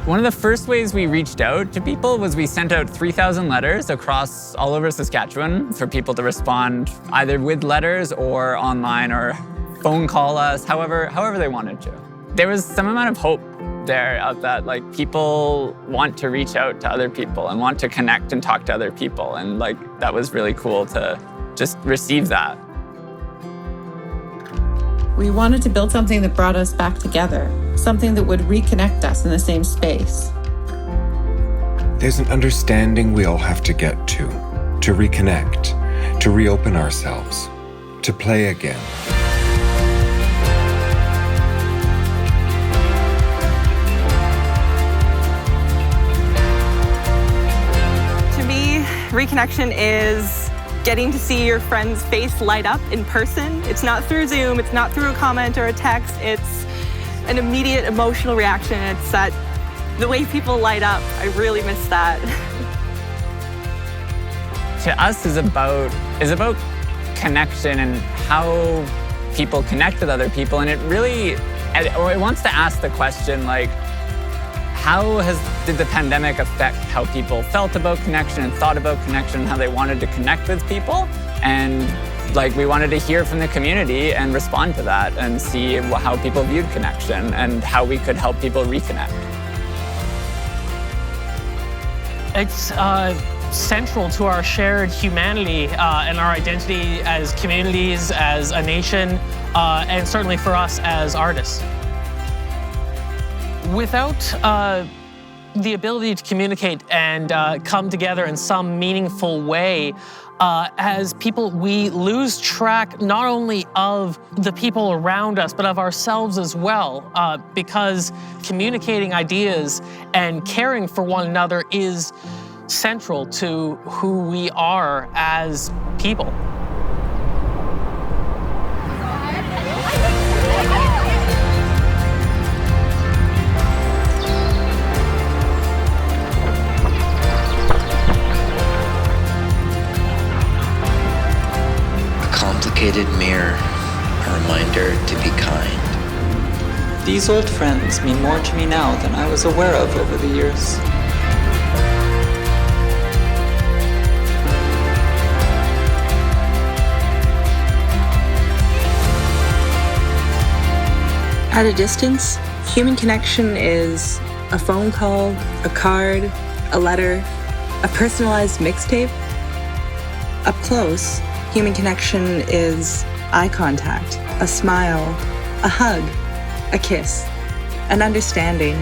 One of the first ways we reached out to people was we sent out 3,000 letters across all over Saskatchewan for people to respond either with letters or online or phone call us, however they wanted to. There was some amount of hope there of that, like, people want to reach out to other people and want to connect and talk to other people. And like, that was really cool to just receive that. We wanted to build something that brought us back together, something that would reconnect us in the same space. There's an understanding we all have to get to reconnect, to reopen ourselves, to play again. To me, reconnection is getting to see your friend's face light up in person. It's not through Zoom, it's not through a comment or a text, it's an immediate emotional reaction. It's that, the way people light up, I really miss that. To us is about connection and how people connect with other people. And it wants to ask the question, like, how did the pandemic affect how people felt about connection and thought about connection and how they wanted to connect with people? And like, we wanted to hear from the community and respond to that and see how people viewed connection and how we could help people reconnect. It's central to our shared humanity and our identity as communities, as a nation, and certainly for us as artists. Without the ability to communicate and come together in some meaningful way, as people, we lose track not only of the people around us, but of ourselves as well, because communicating ideas and caring for one another is central to who we are as people. Complicated mirror, a reminder to be kind. These old friends mean more to me now than I was aware of over the years. At a distance, human connection is a phone call, a card, a letter, a personalized mixtape. Up close, human connection is eye contact, a smile, a hug, a kiss, an understanding,